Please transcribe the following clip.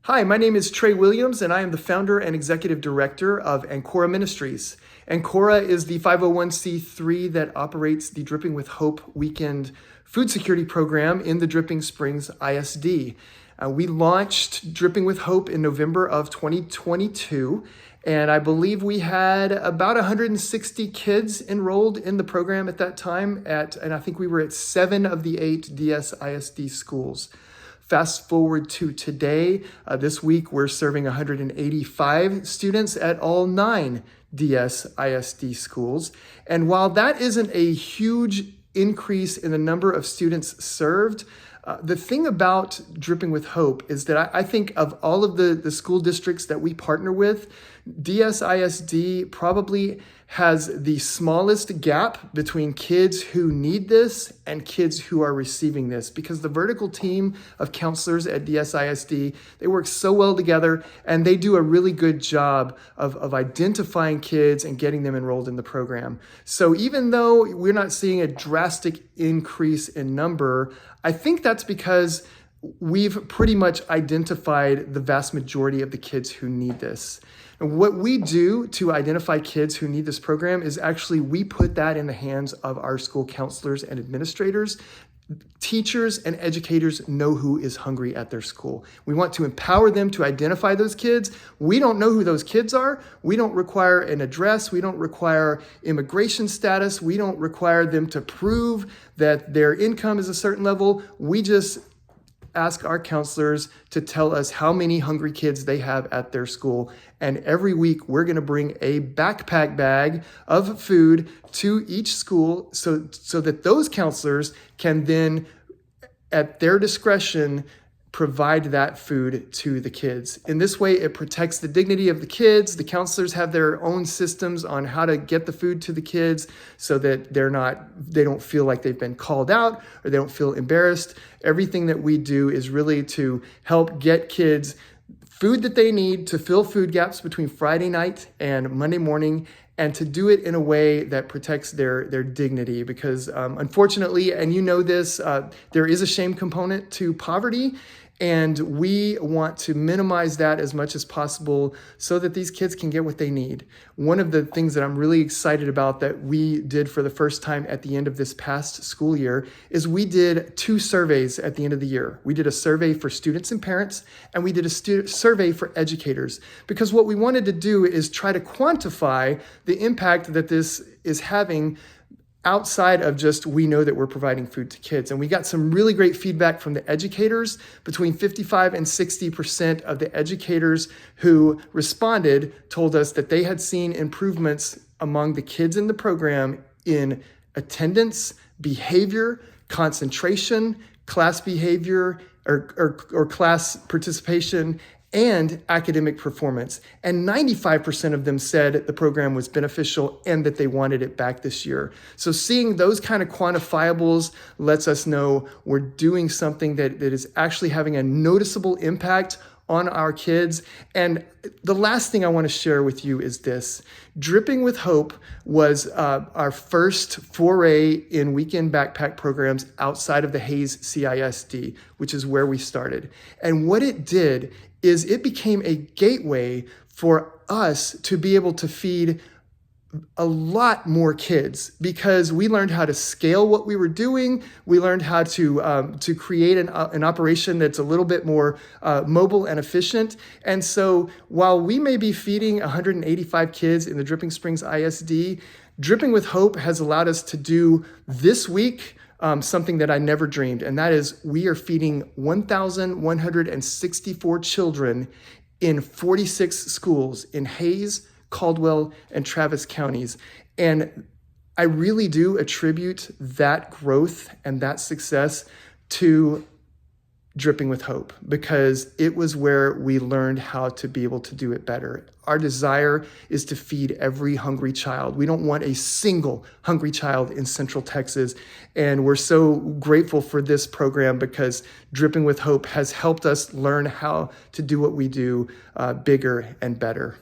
Hi, my name is Trey Williams, and I am the founder and executive director of Ancora Ministries. Ancora is the 501c3 that operates the Dripping with Hope Weekend Food Security Program in the Dripping Springs ISD. We launched Dripping with Hope in November of 2022, and I believe we had about 160 kids enrolled in the program at that time, and I think we were at 7 of the 8 DS ISD schools. Fast forward to today, this week we're serving 185 students at all 9 DS ISD schools. And while that isn't a huge increase in the number of students served, the thing about Dripping with Hope is that I think of all of the school districts that we partner with, DS ISD probably has the smallest gap between kids who need this and kids who are receiving this, because the vertical team of counselors at DS ISD, they work so well together and they do a really good job of identifying kids and getting them enrolled in the program. So even though we're not seeing a drastic increase in number, I think that's because we've pretty much identified the vast majority of the kids who need this. And what we do to identify kids who need this program is actually we put that in the hands of our school counselors and administrators. Teachers and educators know who is hungry at their school. We want to empower them to identify those kids. We don't know who those kids are. We don't require an address. We don't require immigration status. We don't require them to prove that their income is a certain level. We just ask our counselors to tell us how many hungry kids they have at their school. And every week we're going to bring a backpack bag of food to each school so that those counselors can then, at their discretion, provide that food to the kids. In this way, it protects the dignity of the kids. The counselors have their own systems on how to get the food to the kids so that they don't feel like they've been called out or they don't feel embarrassed. Everything that we do is really to help get kids food that they need to fill food gaps between Friday night and Monday morning, and to do it in a way that protects their dignity. Because unfortunately, and you know this, there is a shame component to poverty, and we want to minimize that as much as possible so that these kids can get what they need. One of the things that I'm really excited about that we did for the first time at the end of this past school year is we did 2 surveys at the end of the year. We did a survey for students and parents, and we did a survey for educators, because what we wanted to do is try to quantify the impact that this is having outside of just, we know that we're providing food to kids. And we got some really great feedback from the educators. Between 55 and 60% of the educators who responded told us that they had seen improvements among the kids in the program in attendance, behavior, concentration, class behavior, or class participation, and academic performance. And 95% of them said the program was beneficial and that they wanted it back this year. So seeing those kind of quantifiables lets us know we're doing something that is actually having a noticeable impact on our kids. And the last thing I want to share with you is this. Dripping with Hope was our first foray in weekend backpack programs outside of the Hays CISD, which is where we started. And what it did is it became a gateway for us to be able to feed a lot more kids, because we learned how to scale what we were doing. We learned how to create an operation that's a little bit more mobile and efficient. And so while we may be feeding 185 kids in the Dripping Springs ISD, Dripping with Hope has allowed us to do this week something that I never dreamed, and that is we are feeding 1,164 children in 46 schools in Hays, Caldwell, and Travis counties. And I really do attribute that growth and that success to Dripping with Hope, because it was where we learned how to be able to do it better. Our desire is to feed every hungry child. We don't want a single hungry child in Central Texas. And we're so grateful for this program, because Dripping with Hope has helped us learn how to do what we do bigger and better.